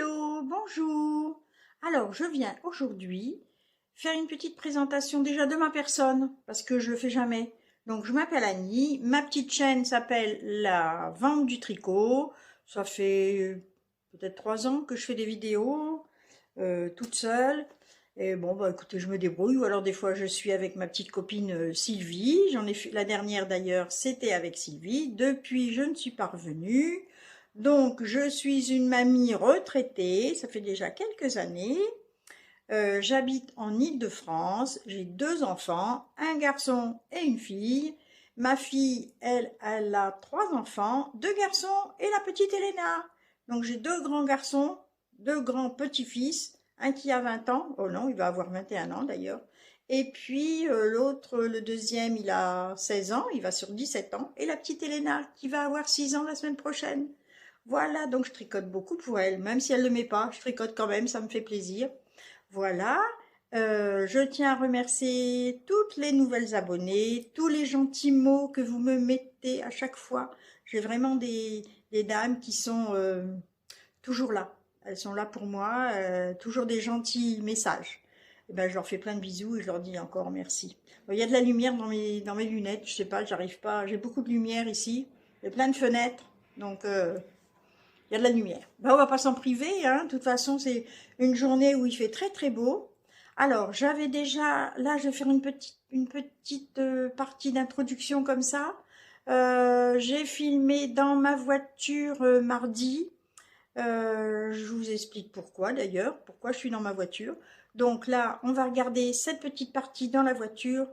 Hello, bonjour. Alors, je viens aujourd'hui faire une petite présentation déjà de ma personne, parce que je le fais jamais. Donc, je m'appelle Annie, ma petite chaîne s'appelle La Vente du Tricot. Ça fait peut-être 3 ans que je fais des vidéos toute seule. Et bon, bah écoutez, je me débrouille, ou alors des fois je suis avec ma petite copine Sylvie. J'en ai fait la dernière d'ailleurs, c'était avec Sylvie. Depuis, je ne suis pas revenue. Donc, je suis une mamie retraitée, ça fait déjà quelques années. J'habite en Île-de-France, j'ai 2 enfants, un garçon et une fille. Ma fille, elle a 3 enfants, 2 garçons et la petite Elena. Donc, j'ai 2 grands garçons, 2 grands petits-fils, un qui a 20 ans, oh non, il va avoir 21 ans d'ailleurs. Et puis l'autre, le deuxième, il a 16 ans, il va sur 17 ans. Et la petite Elena qui va avoir 6 ans la semaine prochaine. Voilà, donc je tricote beaucoup pour elle, même si elle ne le met pas, je tricote quand même, ça me fait plaisir. Voilà, je tiens à remercier toutes les nouvelles abonnées, tous les gentils mots que vous me mettez à chaque fois. J'ai vraiment des dames qui sont toujours là. Elles sont là pour moi, toujours des gentils messages. Et ben, je leur fais plein de bisous et je leur dis encore merci. Il y a de la lumière dans mes lunettes, je sais pas, j'arrive pas. J'ai beaucoup de lumière ici, il y a plein de fenêtres, donc il y a de la lumière. Ben, on va pas s'en priver, hein. De toute façon, c'est une journée où il fait très très beau. Alors, j'avais déjà, là, je vais faire une petite partie d'introduction comme ça. J'ai filmé dans ma voiture mardi. Je vous explique pourquoi d'ailleurs, pourquoi je suis dans ma voiture. Donc là, on va regarder cette petite partie dans la voiture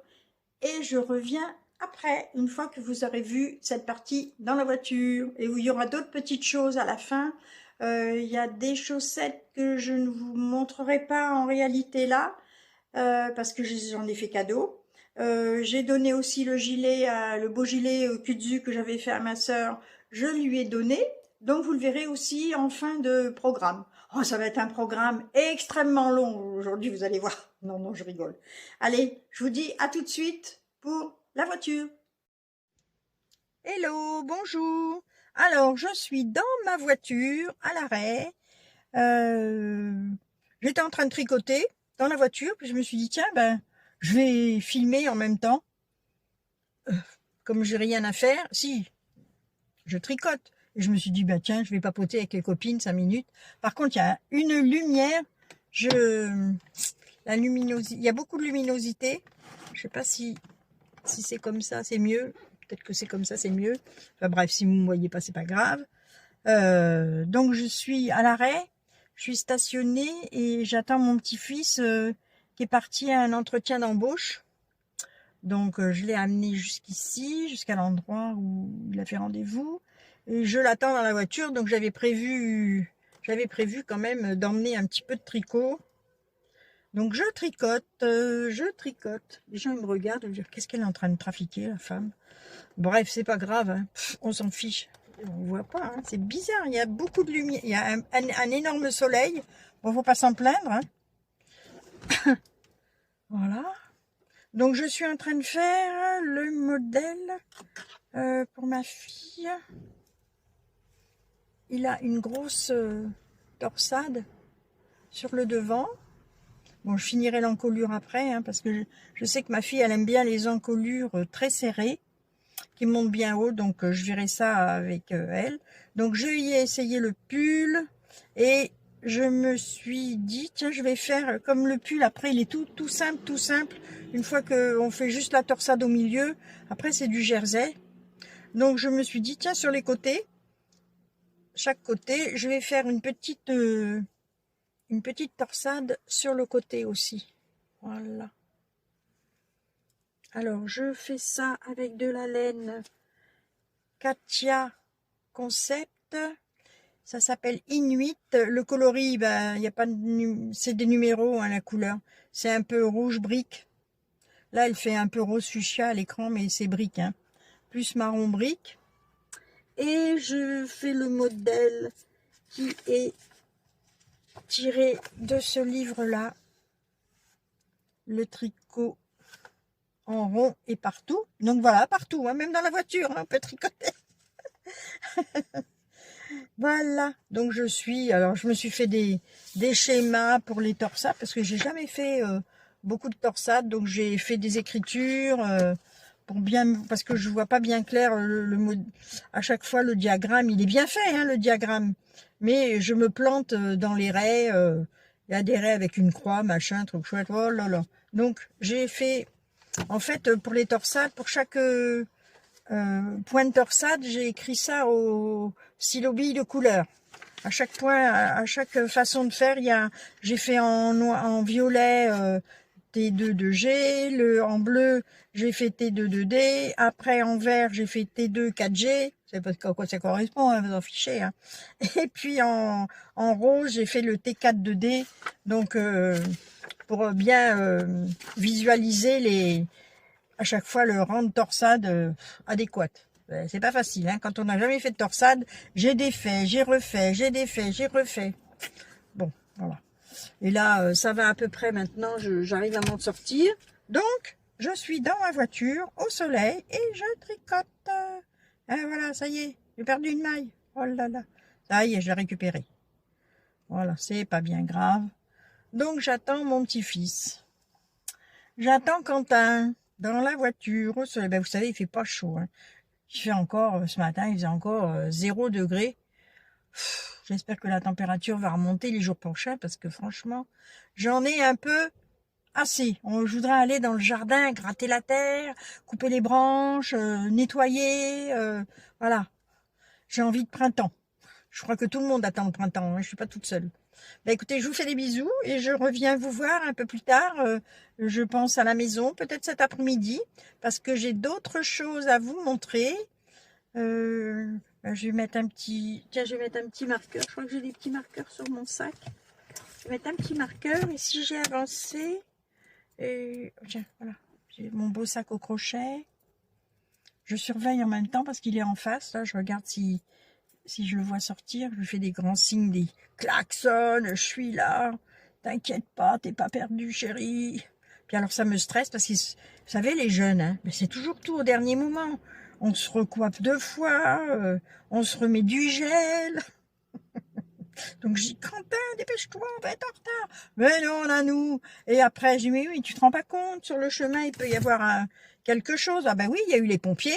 et je reviens après, une fois que vous aurez vu cette partie dans la voiture et où il y aura d'autres petites choses à la fin. Il y a des chaussettes que je ne vous montrerai pas en réalité là, parce que j'en ai fait cadeau. J'ai donné aussi le beau gilet kudzu que j'avais fait à ma sœur, je lui ai donné. Donc vous le verrez aussi en fin de programme. Oh, ça va être un programme extrêmement long aujourd'hui, vous allez voir. Non, non, je rigole. Allez, je vous dis à tout de suite pour la voiture. Hello, bonjour. Alors, je suis dans ma voiture à l'arrêt. J'étais en train de tricoter dans la voiture, puis je me suis dit, tiens, ben, je vais filmer en même temps. Comme j'ai rien à faire, si, je tricote. Et je me suis dit, ben tiens, je vais papoter avec les copines 5 minutes. Par contre, il y a une lumière, il y a beaucoup de luminosité. Je sais pas si c'est comme ça, c'est mieux. Peut-être que c'est comme ça, c'est mieux. Enfin bref, si vous ne me voyez pas, c'est pas grave. Donc je suis à l'arrêt, je suis stationnée et j'attends mon petit-fils qui est parti à un entretien d'embauche. Donc je l'ai amené jusqu'ici, jusqu'à l'endroit où il a fait rendez-vous. Et je l'attends dans la voiture, donc j'avais prévu quand même d'emmener un petit peu de tricot. Donc je tricote. Les gens ils me regardent, ils me disent qu'est-ce qu'elle est en train de trafiquer, la femme. Bref, c'est pas grave, hein. On s'en fiche. On voit pas, hein. C'est bizarre, il y a beaucoup de lumière, il y a un énorme soleil. Bon, faut pas s'en plaindre, hein. Voilà. Donc je suis en train de faire le modèle pour ma fille. Il a une grosse torsade sur le devant. Bon, je finirai l'encolure après, hein, parce que je sais que ma fille, elle aime bien les encolures très serrées, qui montent bien haut, donc je verrai ça avec elle. Donc je lui ai essayé le pull, et je me suis dit, tiens, je vais faire comme le pull, après il est tout simple. Une fois qu'on fait juste la torsade au milieu, après c'est du jersey. Donc je me suis dit, tiens, sur les côtés, chaque côté, je vais faire une petite torsade sur le côté aussi. Voilà. Alors, je fais ça avec de la laine Katia Concept. Ça s'appelle Inuit. Le coloris, ben, y a pas c'est des numéros, hein, la couleur. C'est un peu rouge brique. Là, elle fait un peu rose fuchsia à l'écran, mais c'est brique, hein. Plus marron brique. Et je fais le modèle qui est tiré de ce livre-là. Le tricot en rond et partout. Donc voilà, partout, hein, même dans la voiture, hein, on peut tricoter. Voilà, donc alors je me suis fait des schémas pour les torsades, parce que j'ai jamais fait beaucoup de torsades, donc j'ai fait des écritures, pour bien, parce que je vois pas bien clair à chaque fois le diagramme, il est bien fait, hein, le diagramme, mais je me plante dans les raies, il y a des raies avec une croix, machin, truc chouette, oh là là. Donc j'ai fait, en fait, pour les torsades, pour chaque point de torsade, j'ai écrit ça au stylo bille de couleur. À chaque point, à chaque façon de faire, j'ai fait en violet T2 2G, en bleu j'ai fait T2 2D, après en vert j'ai fait T2 4G, c'est parce qu'à quoi ça correspond, hein, vous en fichez, hein. Et puis en rose j'ai fait le T4 2D, donc pour bien visualiser à chaque fois le rang de torsade adéquat. C'est pas facile, hein. Quand on n'a jamais fait de torsade, j'ai défait, j'ai refait, j'ai défait, j'ai refait. Bon, voilà. Et là, ça va à peu près maintenant, j'arrive à m'en sortir. Donc, je suis dans ma voiture, au soleil, et je tricote. Et voilà, ça y est, j'ai perdu une maille. Oh là là. Ça y est, je l'ai récupérée. Voilà, c'est pas bien grave. Donc, j'attends mon petit-fils. J'attends Quentin dans la voiture au soleil. Ben, vous savez, il fait pas chaud, hein. Il fait encore, ce matin, il faisait encore 0 degré. J'espère que la température va remonter les jours prochains parce que franchement, j'en ai un peu assez. Je voudrais aller dans le jardin, gratter la terre, couper les branches, nettoyer. Voilà, j'ai envie de printemps. Je crois que tout le monde attend le printemps, hein, je suis pas toute seule. Ben écoutez, je vous fais des bisous et je reviens vous voir un peu plus tard. Je pense à la maison, peut-être cet après-midi, parce que j'ai d'autres choses à vous montrer. Ben, je vais mettre un petit... Tiens, je vais mettre un petit marqueur. Je crois que j'ai des petits marqueurs sur mon sac. Je vais mettre un petit marqueur et si j'ai avancé... tiens, voilà. J'ai mon beau sac au crochet. Je surveille en même temps parce qu'il est en face. Là, je regarde si je le vois sortir. Je lui fais des grands signes, des klaxons. Je suis là. T'inquiète pas, t'es pas perdu, chérie. Puis alors, ça me stresse parce que, vous savez, les jeunes, hein, c'est toujours tout au dernier moment. On se recoiffe 2 fois, on se remet du gel. Donc je dis, Quentin, dépêche-toi, on va être en retard. Mais non, Nanou. Et après, je dis, mais oui, tu te rends pas compte, sur le chemin, il peut y avoir quelque chose. Ah ben oui, il y a eu les pompiers.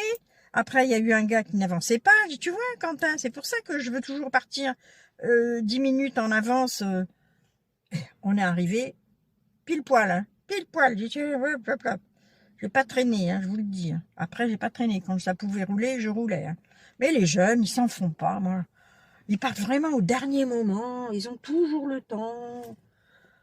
Après, il y a eu un gars qui n'avançait pas. Je dis, tu vois, Quentin, c'est pour ça que je veux toujours partir 10 minutes en avance. On est arrivé pile poil, hein, pile poil. Je dis, hop, hop, hop. Je n'ai pas traîné, hein, je vous le dis. Hein. Après, j'ai pas traîné. Quand ça pouvait rouler, je roulais. Hein. Mais les jeunes, ils s'en font pas, moi. Ils partent vraiment au dernier moment. Ils ont toujours le temps.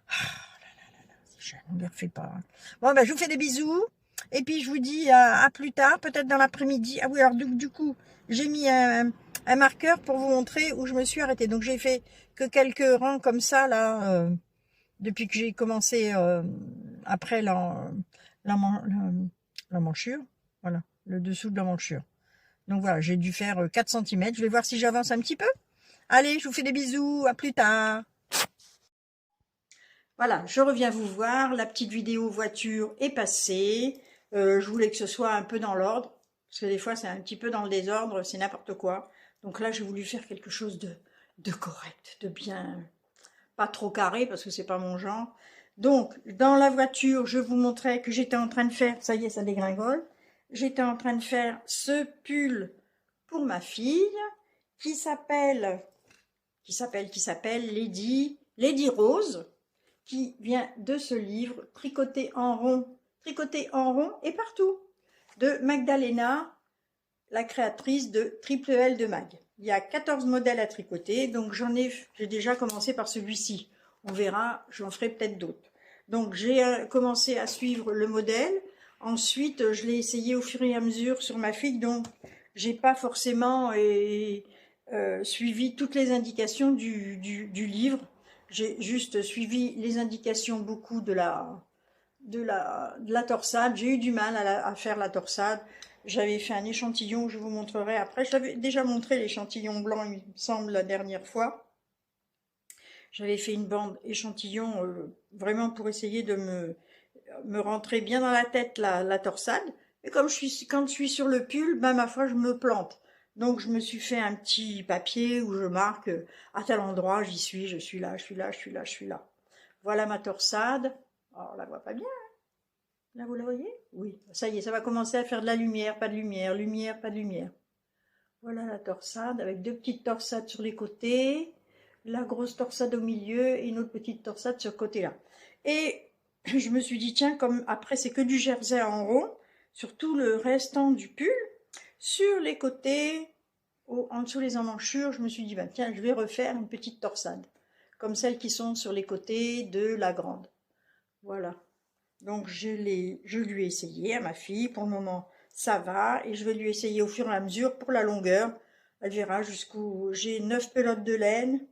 Ah, là, là, là, là, ces jeunes, on ne les refait pas. Hein. Bon, ben, je vous fais des bisous. Et puis, je vous dis à plus tard, peut-être dans l'après-midi. Ah oui, alors du coup, j'ai mis un marqueur pour vous montrer où je me suis arrêtée. Donc, j'ai fait que quelques rangs comme ça, là, depuis que j'ai commencé après la manchure, voilà, le dessous de la manchure. Donc voilà, j'ai dû faire 4 cm. Je vais voir si j'avance un petit peu. Allez, je vous fais des bisous, à plus tard. Voilà, je reviens vous voir. La petite vidéo voiture est passée. Je voulais que ce soit un peu dans l'ordre, parce que des fois c'est un petit peu dans le désordre, c'est n'importe quoi. Donc là, j'ai voulu faire quelque chose de correct, de bien, pas trop carré, parce que c'est pas mon genre. Donc, dans la voiture, je vous montrais que j'étais en train de faire, ça y est, ça dégringole, j'étais en train de faire ce pull pour ma fille, qui s'appelle Lady Rose, qui vient de ce livre, tricoté en rond et partout, de Magdalena, la créatrice de Triple L de Mag. Il y a 14 modèles à tricoter, donc j'ai déjà commencé par celui-ci. On verra, j'en ferai peut-être d'autres. Donc j'ai commencé à suivre le modèle. Ensuite, je l'ai essayé au fur et à mesure sur ma fille, donc j'ai pas forcément suivi toutes les indications du livre. J'ai juste suivi les indications beaucoup de la torsade. J'ai eu du mal à faire la torsade. J'avais fait un échantillon, je vous montrerai après. Je l'avais déjà montré l'échantillon blanc, il me semble, la dernière fois. J'avais fait une bande échantillon vraiment pour essayer de me rentrer bien dans la tête la torsade. Et comme quand je suis sur le pull, ben ma foi, je me plante. Donc je me suis fait un petit papier où je marque à tel endroit, j'y suis, je suis là, je suis là, je suis là, je suis là. Voilà ma torsade. Oh, on la voit pas bien. Là, vous la voyez? Oui. Ça y est, ça va commencer à faire de la lumière, pas de lumière, lumière, pas de lumière. Voilà la torsade, avec deux petites torsades sur les côtés, la grosse torsade au milieu et une autre petite torsade sur le côté là. Et je me suis dit, tiens, comme après c'est que du jersey en rond, sur tout le restant du pull, sur les côtés, en dessous les emmanchures, je me suis dit, ben, tiens, je vais refaire une petite torsade, comme celles qui sont sur les côtés de la grande. Voilà. Donc je lui ai essayé à ma fille. Pour le moment, ça va. Et je vais lui essayer au fur et à mesure pour la longueur. Elle verra jusqu'où j'ai 9 pelotes de laine.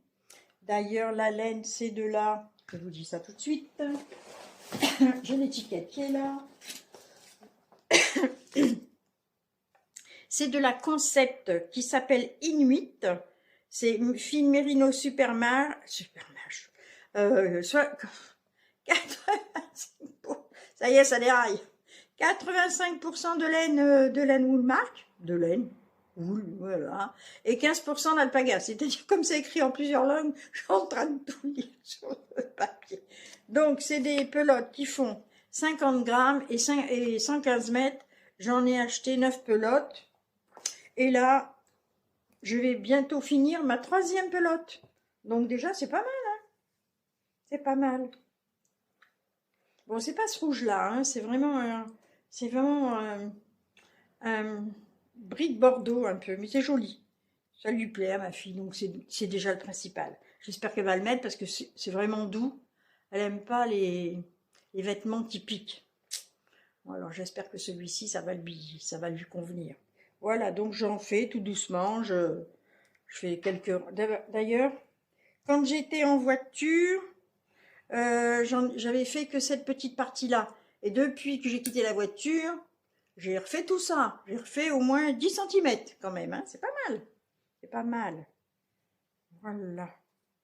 D'ailleurs, la laine, c'est de la... Je vous dis ça tout de suite. J'ai l'étiquette qui est là. C'est de la Concept qui s'appelle Inuit. C'est une fine mérino supermarge. Soit 85%. Ça y est, ça déraille. 85% de laine Woolmark, de laine, wool, voilà, et 15% d'alpaga. C'est-à-dire, comme c'est écrit en plusieurs langues, je suis en train de tout lire sur le papier. Donc, c'est des pelotes qui font 50 grammes et 115 mètres. J'en ai acheté 9 pelotes. Et là, je vais bientôt finir ma 3e pelote. Donc déjà, c'est pas mal, hein. C'est pas mal. Bon, c'est pas ce rouge-là, hein, c'est vraiment un bris de Bordeaux un peu, mais c'est joli. Ça lui plaît à ma fille, donc c'est déjà le principal. J'espère qu'elle va le mettre parce que c'est vraiment doux. Elle aime pas les vêtements typiques. Bon, alors j'espère que celui-ci, ça va lui convenir. Voilà, donc j'en fais tout doucement. Je fais quelques... D'ailleurs, quand j'étais en voiture, j'avais fait que cette petite partie-là. Et depuis que j'ai quitté la voiture, j'ai refait tout ça. J'ai refait au moins 10 centimètres quand même. Hein. C'est pas mal. C'est pas mal. Voilà.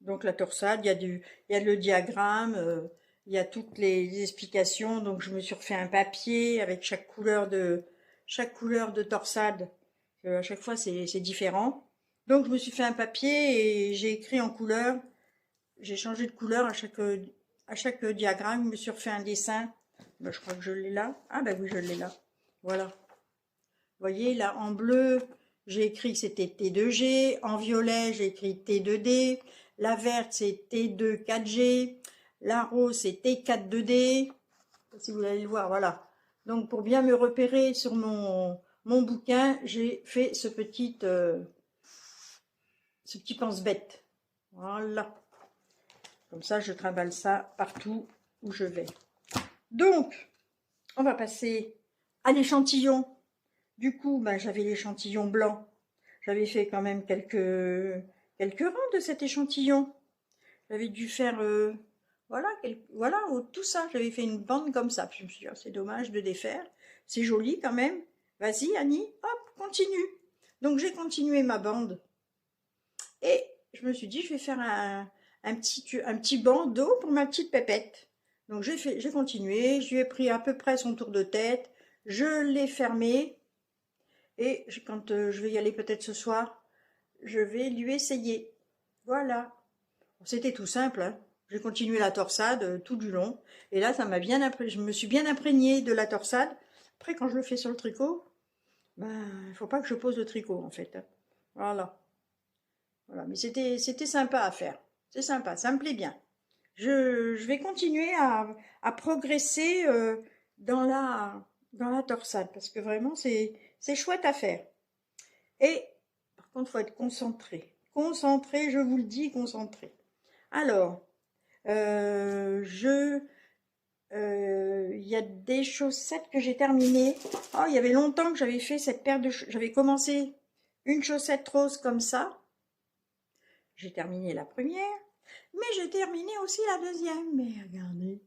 Donc la torsade, il y a le diagramme, il y a toutes les explications. Donc je me suis refait un papier avec chaque couleur de torsade. À chaque fois c'est différent. Donc je me suis fait un papier et j'ai écrit en couleur. J'ai changé de couleur à chaque diagramme. Je me suis refait un dessin. Ben, je crois que je l'ai là. Ah ben oui, je l'ai là. Voilà. Vous voyez, là, en bleu, j'ai écrit que c'était T2G. En violet, j'ai écrit T2D. La verte, c'est T2 4G. La rose, c'est T4 2D. Si vous allez le voir, voilà. Donc, pour bien me repérer sur mon bouquin, j'ai fait ce petit pense-bête. Voilà. Comme ça, je trimballe ça partout où je vais. Donc, on va passer à l'échantillon. Du coup, ben, j'avais l'échantillon blanc. J'avais fait quand même quelques rangs de cet échantillon. J'avais dû faire, voilà, tout ça. J'avais fait une bande comme ça. Puis je me suis dit, oh, c'est dommage de défaire. C'est joli quand même. Vas-y, Annie, hop, continue. Donc, j'ai continué ma bande. Et je me suis dit, je vais faire un petit bandeau pour ma petite pépette. Donc, j'ai continué. Je lui ai pris à peu près son tour de tête. Je l'ai fermé. Et quand je vais y aller peut-être ce soir, je vais lui essayer. Voilà. C'était tout simple. Hein. J'ai continué la torsade tout du long. Et là, je me suis bien imprégnée de la torsade. Après, quand je le fais sur le tricot, ben, il ne faut pas que je pose le tricot, en fait. Hein. Voilà. Voilà. Mais c'était sympa à faire. C'est sympa, ça me plaît bien. Je vais continuer à progresser dans la torsade parce que vraiment, c'est chouette à faire. Et par contre, il faut être concentré. Concentré, je vous le dis, concentré. Alors, il y a des chaussettes que j'ai terminées. Oh, il y avait longtemps que j'avais fait cette paire de j'avais commencé une chaussette rose comme ça. J'ai terminé la première, mais j'ai terminé aussi la deuxième. Mais regardez,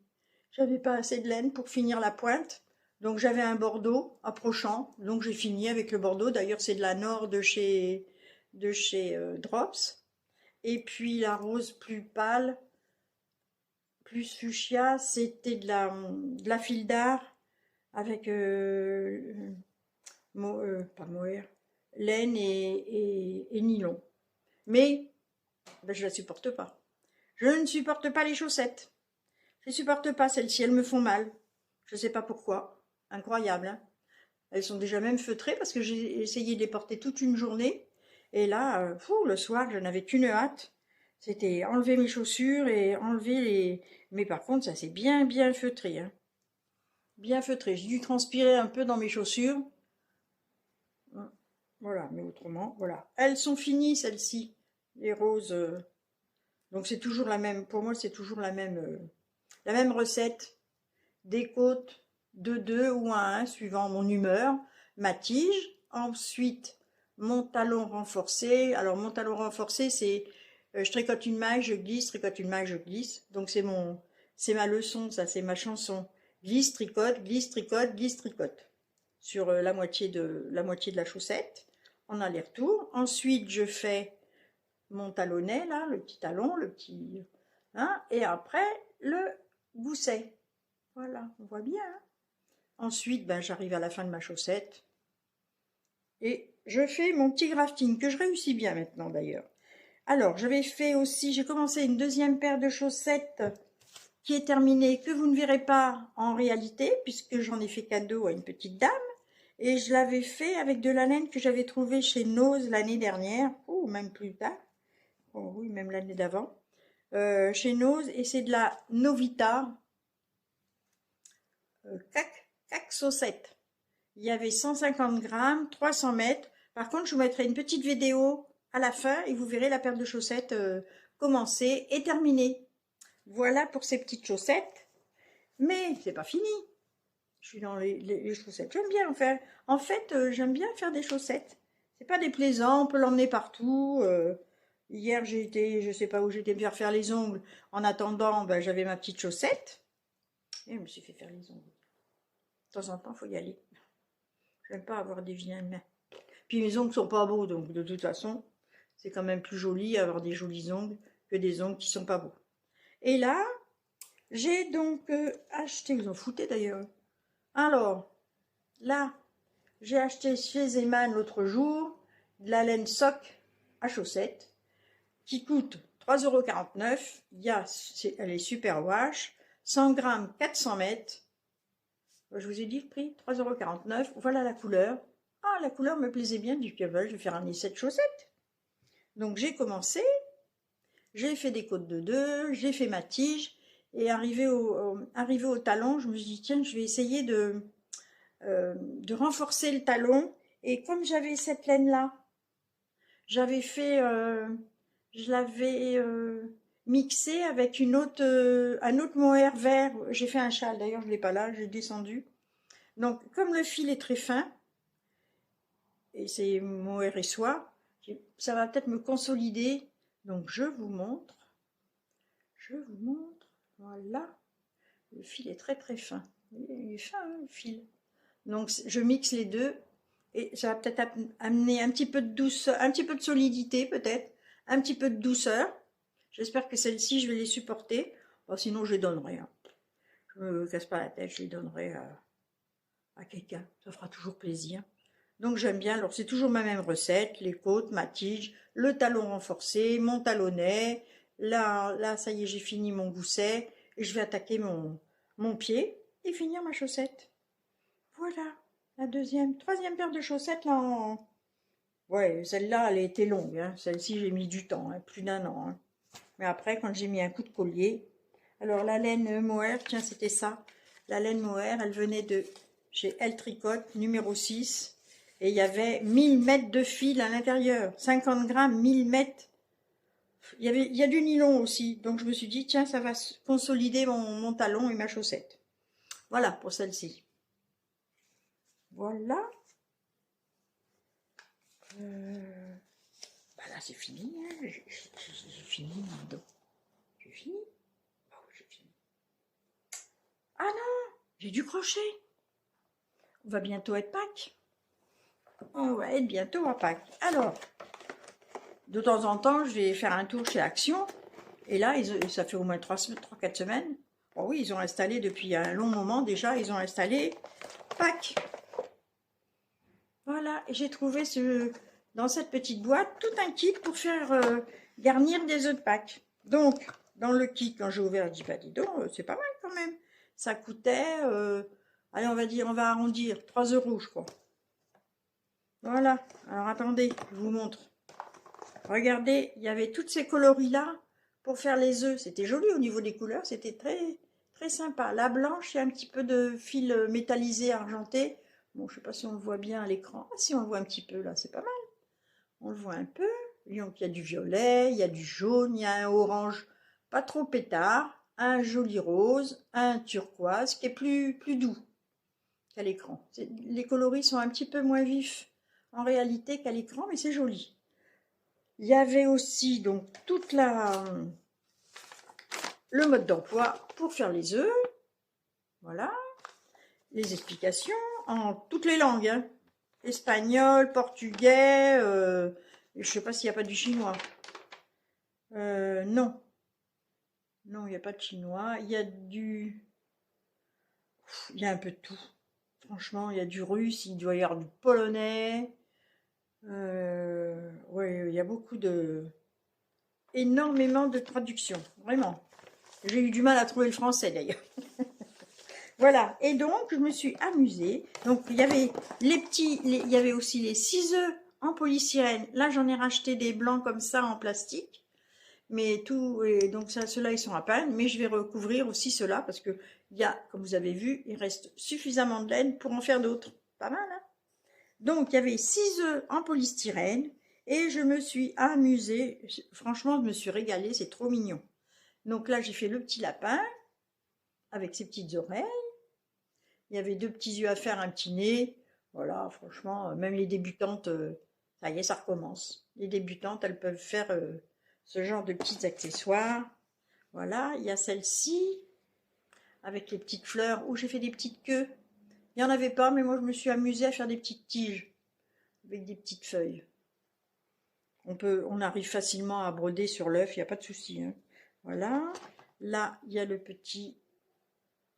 j'avais pas assez de laine pour finir la pointe. Donc j'avais un bordeaux approchant, donc j'ai fini avec le bordeaux. D'ailleurs, c'est de la Nord de chez Drops. Et puis la rose plus pâle, plus fuchsia, c'était de la fil d'art avec pas mohair, laine et nylon. Mais ben, je ne la supporte pas. Je ne supporte pas les chaussettes. Je ne supporte pas celles-ci, elles me font mal. Je ne sais pas pourquoi. Incroyable, hein. Elles sont déjà même feutrées parce que j'ai essayé de les porter toute une journée. Et là, le soir, je n'avais qu'une hâte. C'était enlever mes chaussures et enlever les... Mais par contre, ça c'est bien, bien feutré, hein. Bien feutré. J'ai dû transpirer un peu dans mes chaussures. Voilà, mais autrement, voilà. Elles sont finies, celles-ci. Les roses. Donc c'est toujours la même. Pour moi, c'est toujours la même recette. Des côtes de 2 ou à 1 suivant mon humeur, ma tige, ensuite mon talon renforcé. Alors mon talon renforcé, c'est je tricote une maille, je glisse, tricote une maille, je glisse. Donc c'est ma leçon, ça c'est ma chanson. Glisse, tricote, glisse, tricote, glisse, tricote. Sur la moitié de la chaussette, en aller-retour. Ensuite je fais mon talonnet là, le petit talon, le petit, hein, et après le gousset. Voilà, on voit bien, hein. Ensuite, ben, j'arrive à la fin de ma chaussette et je fais mon petit grafting, que je réussis bien maintenant d'ailleurs. Alors, j'avais fait aussi, j'ai commencé une deuxième paire de chaussettes qui est terminée, que vous ne verrez pas en réalité, puisque j'en ai fait cadeau à une petite dame. Et je l'avais fait avec de la laine que j'avais trouvée chez Nose l'année dernière, ou même plus tard, oh oui, même l'année d'avant, chez Nose, et c'est de la Novita. Cac saucette. Il y avait 150 grammes, 300 mètres. Par contre, je vous mettrai une petite vidéo à la fin et vous verrez la paire de chaussettes commencer et terminer. Voilà pour ces petites chaussettes. Mais c'est pas fini. Je suis dans les chaussettes. J'aime bien en faire. En fait, j'aime bien faire des chaussettes. C'est pas déplaisant, on peut l'emmener partout. Hier, j'ai été, je sais pas où j'étais bien faire les ongles. En attendant, ben, j'avais ma petite chaussette. Et je me suis fait faire les ongles. De temps en temps, il faut y aller. J'aime pas avoir des vilaines mains. Puis mes ongles sont pas beaux, donc de toute façon, c'est quand même plus joli avoir des jolis ongles que des ongles qui sont pas beaux. Et là, j'ai donc acheté, vous en foutez d'ailleurs. Alors, là, j'ai acheté chez Zeman l'autre jour de la laine sock à chaussettes qui coûte 3,49 €. Elle est super wash, 100 grammes, 400 mètres. Je vous ai dit le prix, 3,49 €. Voilà la couleur. Ah, la couleur me plaisait bien, du coup, je vais faire un essai de chaussettes. Donc j'ai commencé, j'ai fait des côtes de 2, j'ai fait ma tige, et arrivé au talon, je me suis dit, tiens, je vais essayer de renforcer le talon. Et comme j'avais cette laine-là, j'avais fait, je l'avais mixé avec un autre mohair vert. J'ai fait un châle, d'ailleurs je ne l'ai pas là, j'ai descendu. Donc comme le fil est très fin, et c'est mohair et soie, ça va peut-être me consolider. Donc je vous montre, voilà, le fil est très très fin. Il est fin, hein, le fil. Donc je mixe les deux et ça va peut-être amener un petit peu de douceur, un petit peu de solidité peut-être, un petit peu de douceur. J'espère que celles-ci, je vais les supporter. Bon, sinon, je les donnerai, hein. Je me casse pas la tête, je les donnerai à quelqu'un. Ça fera toujours plaisir. Donc j'aime bien. Alors c'est toujours ma même recette, les côtes, ma tige, le talon renforcé, mon talonnet. Là, ça y est, j'ai fini mon gousset et je vais attaquer mon pied et finir ma chaussette. Voilà, la troisième paire de chaussettes là. Ouais, celle-là, elle a été longue, hein. Celle-ci, j'ai mis du temps, hein, plus d'1 an, hein. Mais après, quand j'ai mis un coup de collier, alors la laine mohair, tiens, c'était ça. La laine mohair, elle venait de chez Elle Tricote, numéro 6. Et il y avait 1000 mètres de fil à l'intérieur. 50 grammes, 1000 mètres. Il y a du nylon aussi. Donc je me suis dit, tiens, ça va consolider mon talon et ma chaussette. Voilà pour celle-ci. Voilà. Bah là, c'est fini, hein. J'ai fini, donc. J'ai fini. Oh, j'ai fini. Ah non, j'ai du crochet. On va bientôt être Pâques. On va être bientôt à Pâques. Alors, de temps en temps, je vais faire un tour chez Action. Et là, ça fait au moins 3-4 semaines. Oh oui, ils ont installé depuis un long moment déjà, ils ont installé Pâques. Voilà, et j'ai trouvé dans cette petite boîte tout un kit pour faire garnir des œufs de Pâques. Donc, dans le kit, quand j'ai ouvert, je dis, bah dis donc, c'est pas mal quand même. Ça coûtait, allez, on va arrondir, 3 € je crois. Voilà, alors attendez, je vous montre. Regardez, il y avait toutes ces coloris-là pour faire les œufs. C'était joli au niveau des couleurs, c'était très, très sympa. La blanche, il y a un petit peu de fil métallisé, argenté. Bon, je ne sais pas si on le voit bien à l'écran. Ah, si on le voit un petit peu là, c'est pas mal. On le voit un peu. Donc, il y a du violet, il y a du jaune, il y a un orange pas trop pétard, un joli rose, un turquoise qui est plus doux qu'à l'écran. Les coloris sont un petit peu moins vifs en réalité qu'à l'écran, mais c'est joli. Il y avait aussi donc le mode d'emploi pour faire les œufs. Voilà. Les explications en toutes les langues. Hein. Espagnol, portugais, je ne sais pas s'il n'y a pas du chinois. Non. Non, il n'y a pas de chinois. Il y a il y a un peu de tout. Franchement, il y a du russe, il doit y avoir du polonais. Ouais, il y a énormément de traductions, vraiment. J'ai eu du mal à trouver le français d'ailleurs. Voilà, et donc je me suis amusée. Donc il y avait il y avait aussi les 6 œufs en polystyrène. Là j'en ai racheté des blancs comme ça en plastique. Mais donc ceux-là ils sont à peine. Mais je vais recouvrir aussi ceux-là parce que comme vous avez vu, il reste suffisamment de laine pour en faire d'autres. Pas mal, hein? Donc il y avait 6 œufs en polystyrène et je me suis amusée. Franchement, je me suis régalée, c'est trop mignon. Donc là j'ai fait le petit lapin avec ses petites oreilles. Il y avait 2 petits yeux à faire, un petit nez. Voilà, franchement, même les débutantes, ça y est, ça recommence. Les débutantes, elles peuvent faire ce genre de petits accessoires. Voilà, il y a celle-ci, avec les petites fleurs, où j'ai fait des petites queues. Il n'y en avait pas, mais moi, je me suis amusée à faire des petites tiges, avec des petites feuilles. On arrive facilement à broder sur l'œuf, il n'y a pas de souci. Hein. Voilà, là, il y a le petit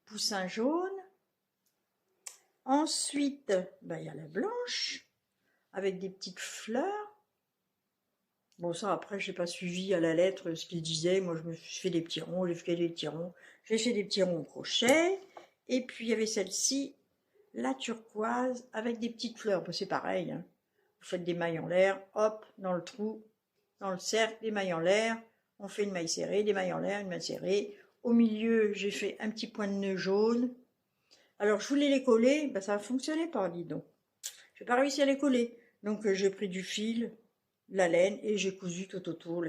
poussin jaune. Ensuite, il y a la blanche avec des petites fleurs. Bon, ça, après, je n'ai pas suivi à la lettre ce qu'il disait. Moi, je me suis fait des petits ronds, j'ai fait des petits ronds. J'ai fait des petits ronds au crochet. Et puis, il y avait celle-ci, la turquoise, avec des petites fleurs. C'est pareil. Hein. Vous faites des mailles en l'air, hop, dans le trou, dans le cercle, des mailles en l'air. On fait une maille serrée, des mailles en l'air, une maille serrée. Au milieu, j'ai fait un petit point de nœud jaune. Alors, je voulais les coller, ça ne fonctionnait pas, dis donc. Je n'ai pas réussi à les coller. Donc, j'ai pris du fil, la laine, et j'ai cousu tout autour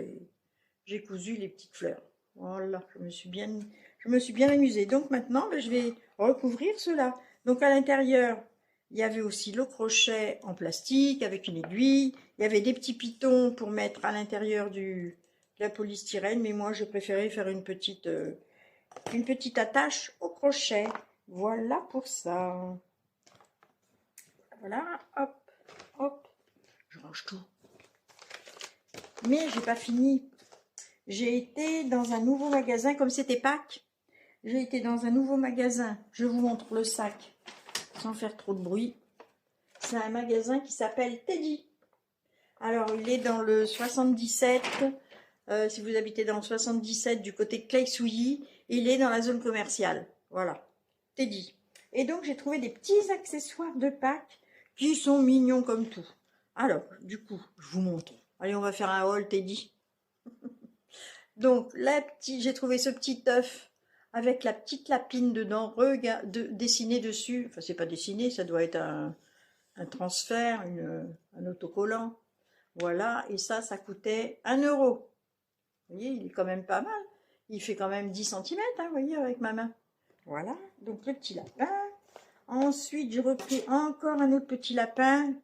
j'ai cousu les petites fleurs. Voilà, je me suis bien amusée. Donc, maintenant, je vais recouvrir cela. Donc, à l'intérieur, il y avait aussi le crochet en plastique avec une aiguille. Il y avait des petits pitons pour mettre à l'intérieur de la polystyrène. Mais moi, je préférais faire une petite attache au crochet. Voilà pour ça. Voilà, hop, hop. Je range tout. Mais j'ai pas fini. J'ai été dans un nouveau magasin, comme c'était Pâques. J'ai été dans un nouveau magasin. Je vous montre le sac, sans faire trop de bruit. C'est un magasin qui s'appelle Teddy. Alors, il est dans le 77. Si vous habitez dans le 77, du côté de Claye-Souilly, il est dans la zone commerciale. Voilà, Teddy. Et donc, j'ai trouvé des petits accessoires de Pâques qui sont mignons comme tout. Alors, du coup, je vous montre. Allez, on va faire un haul, Teddy. Donc, j'ai trouvé ce petit œuf avec la petite lapine dedans, dessinée dessus. Enfin, c'est pas dessiné, ça doit être un transfert, un autocollant. Voilà, et ça coûtait 1 €. Vous voyez, il est quand même pas mal. Il fait quand même 10 cm, hein, vous voyez, avec ma main. Voilà, donc le petit lapin. Ensuite, j'ai repris encore un autre petit lapin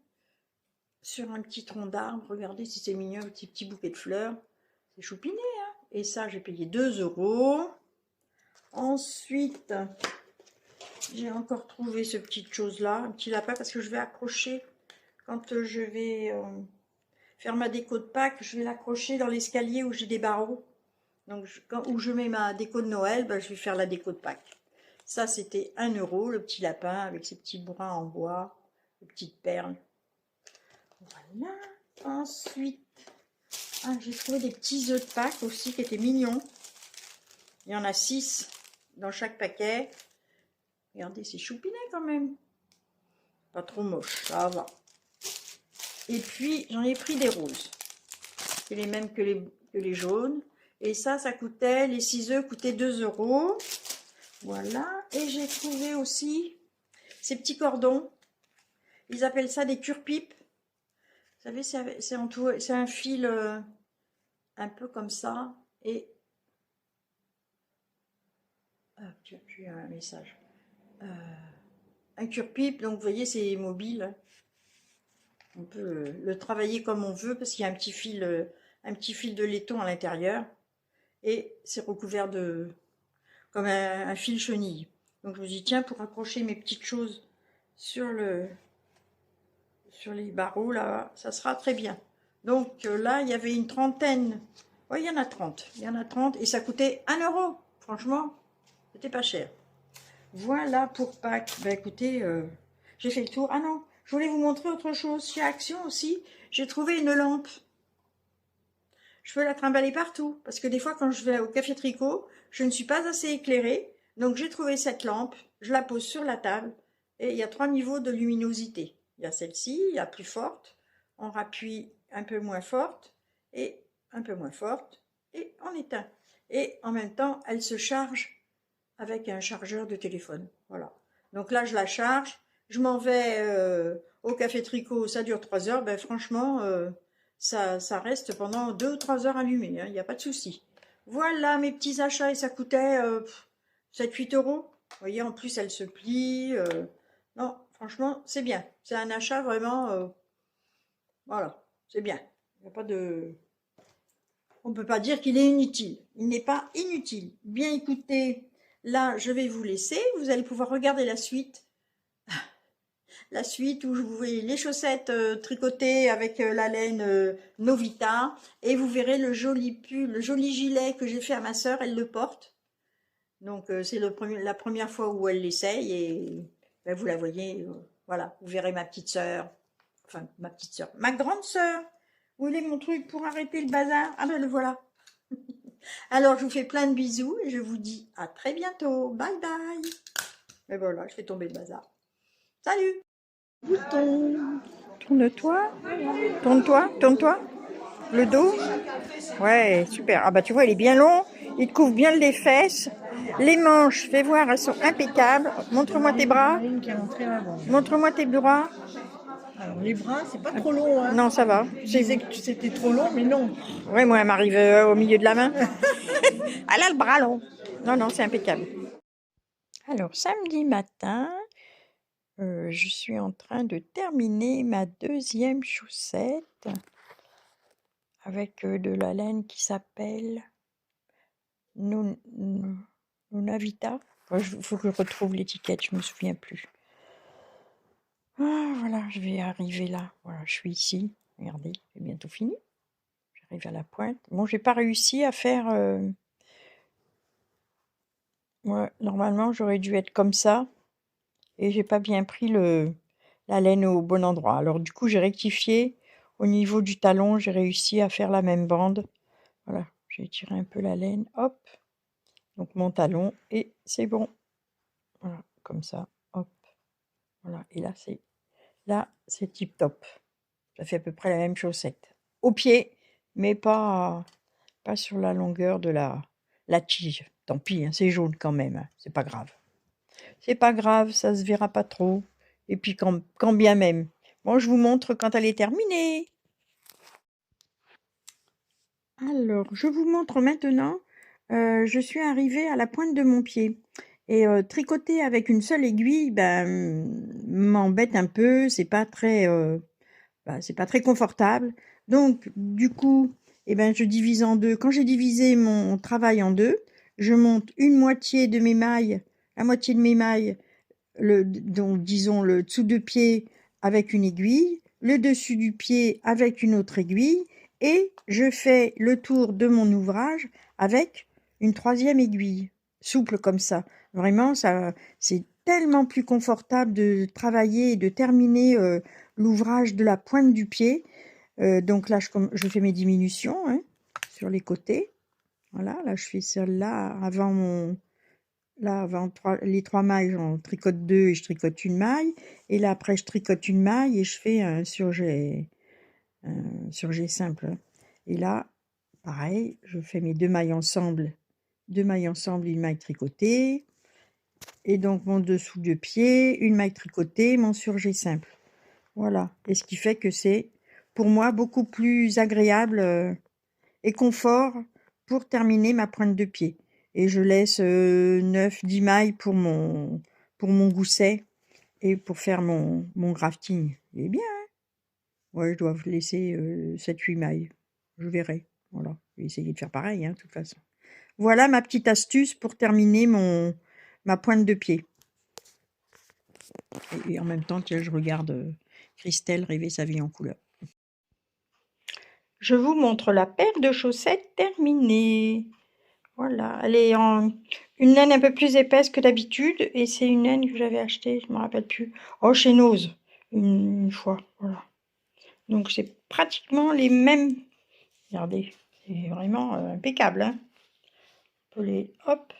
sur un petit tronc d'arbre. Regardez si c'est mignon, un petit bouquet de fleurs. C'est choupiné, hein. Et ça, j'ai payé 2 €. Ensuite, j'ai encore trouvé ce petit chose-là, un petit lapin, parce que je vais accrocher quand je vais faire ma déco de Pâques. Je vais l'accrocher dans l'escalier où j'ai des barreaux. Donc, où je mets ma déco de Noël, je vais faire la déco de Pâques. Ça, c'était 1 €, le petit lapin avec ses petits bourrins en bois, les petites perles. Voilà. Ensuite, j'ai trouvé des petits œufs de Pâques aussi qui étaient mignons. Il y en a 6 dans chaque paquet. Regardez, c'est choupinet quand même. Pas trop moche, ça va. Et puis, j'en ai pris des roses. C'est les mêmes que les jaunes. Et ça coûtait, les 6 œufs coûtaient 2 €. Voilà. Et j'ai trouvé aussi ces petits cordons. Ils appellent ça des cure-pipes. Vous savez, c'est un fil un peu comme ça. Et j'ai un message. Un cure-pipe, donc vous voyez, c'est mobile. On peut le travailler comme on veut parce qu'il y a un petit fil de laiton à l'intérieur. Et c'est recouvert de comme un fil chenille. Donc je me dis, tiens, pour accrocher mes petites choses sur les barreaux, là, ça sera très bien. Donc là, il y avait une trentaine. Oui, il y en a 30. Il y en a 30 et ça coûtait 1 €. Franchement, c'était pas cher. Voilà pour Pâques. Ben écoutez, j'ai fait le tour. Ah non, je voulais vous montrer autre chose. Chez Action aussi, j'ai trouvé une lampe. Je peux la trimballer partout. Parce que des fois, quand je vais au Café Tricot, je ne suis pas assez éclairée. Donc j'ai trouvé cette lampe. Je la pose sur la table. Et il y a 3 niveaux de luminosité. Il y a celle-ci, il y a plus forte. On rappuie un peu moins forte. Et un peu moins forte. Et on éteint. Et en même temps, elle se charge avec un chargeur de téléphone. Voilà. Donc là, je la charge. Je m'en vais au Café Tricot. Ça dure 3 heures. Ben franchement, ça reste pendant 2 ou 3 heures allumé. Il n'y a pas de souci. Voilà mes petits achats. Et ça coûtait 7-8 €. Vous voyez, en plus, elle se plie. Non, franchement, c'est bien. C'est un achat vraiment... voilà, c'est bien. Il n'y a pas de... On ne peut pas dire qu'il est inutile. Il n'est pas inutile. Bien écoutez, là, je vais vous laisser. Vous allez pouvoir regarder la suite. La suite où vous voyez les chaussettes tricotées avec la laine Novita. Et vous verrez le joli pull, le joli gilet que j'ai fait à ma sœur. Elle le porte. Donc, c'est la première fois où elle l'essaye. Et ben, vous la voyez. Voilà, vous verrez ma petite sœur. Enfin, ma petite sœur. Ma grande sœur. Où est mon truc pour arrêter le bazar? Ah ben le voilà. Alors, je vous fais plein de bisous et je vous dis à très bientôt. Bye bye. Et voilà, je fais tomber le bazar. Salut. Bouton. Tourne-toi. Tourne-toi. Tourne-toi. Le dos. Ouais, super. Ah bah tu vois, il est bien long. Il te couvre bien les fesses. Les manches, fais voir, elles sont impeccables. Montre-moi tes bras. Montre-moi tes bras. Alors, les bras, c'est pas trop long. Hein. Non, ça va. Je disais que c'était trop long, mais non. Ouais, moi, elle m'arrive au milieu de la main. Elle a le bras long. Non, non, c'est impeccable. Alors, samedi matin, je suis en train de terminer ma 2e chaussette avec de la laine qui s'appelle Nunavita. Il faut que je retrouve l'étiquette, je me souviens plus. Ah, voilà, je vais arriver là. Voilà, je suis ici. Regardez, c'est bientôt fini. J'arrive à la pointe. Bon, j'ai pas réussi à faire... Ouais, normalement, j'aurais dû être comme ça. Et j'ai pas bien pris la laine au bon endroit. Alors du coup, j'ai rectifié. Au niveau du talon, j'ai réussi à faire la même bande. Voilà, j'ai tiré un peu la laine. Hop. Donc mon talon. Et c'est bon. Voilà, comme ça. Hop. Voilà. Et là, c'est tip top. Ça fait à peu près la même chaussette. Au pied, mais pas sur la longueur de la tige. Tant pis, hein, c'est jaune quand même. Hein, c'est pas grave. C'est pas grave, ça se verra pas trop. Et puis quand bien même. Bon, je vous montre quand elle est terminée. Alors, je vous montre maintenant. Je suis arrivée à la pointe de mon pied. Et tricoter avec une seule aiguille, m'embête un peu. C'est pas très confortable. Donc, du coup, je divise en deux. Quand j'ai divisé mon travail en deux, je monte une moitié de mes mailles, la moitié de mes mailles, donc disons le dessous de pied avec une aiguille, le dessus du pied avec une autre aiguille, et je fais le tour de mon ouvrage avec une 3e aiguille, souple comme ça. Vraiment, ça, c'est tellement plus confortable de travailler et de terminer l'ouvrage de la pointe du pied. Donc là, je fais mes diminutions hein, sur les côtés. Voilà, là, je fais celle-là avant les 3 mailles, j'en tricote 2 et je tricote une maille. Et là, après, je tricote une maille et je fais un surjet simple. Et là, pareil, je fais mes 2 mailles ensemble, une maille tricotée. Et donc, mon dessous de pied, une maille tricotée, mon surjet simple. Voilà. Et ce qui fait que c'est, pour moi, beaucoup plus agréable et confort pour terminer ma pointe de pied. Et je laisse 9-10 mailles pour mon gousset et pour faire mon grafting. Il est bien, hein? Ouais, je dois laisser 7-8 mailles. Je verrai. Voilà. Je vais essayer de faire pareil, hein, de toute façon. Voilà ma petite astuce pour terminer ma pointe de pied. Et en même temps, tiens, je regarde Christelle rêver sa vie en couleur. Je vous montre la paire de chaussettes terminée. Voilà, elle est en une laine un peu plus épaisse que d'habitude et c'est une laine que j'avais achetée, je me rappelle plus. Oh, chez Nose, une fois, voilà. Donc c'est pratiquement les mêmes. Regardez, c'est vraiment impeccable, hein. On peut les, hop.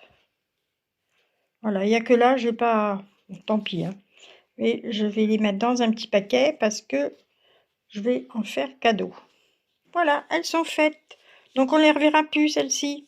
Voilà, il n'y a que là, j'ai pas, bon, tant pis, hein. Mais je vais les mettre dans un petit paquet parce que je vais en faire cadeau. Voilà, elles sont faites. Donc on les reverra plus, celles-ci.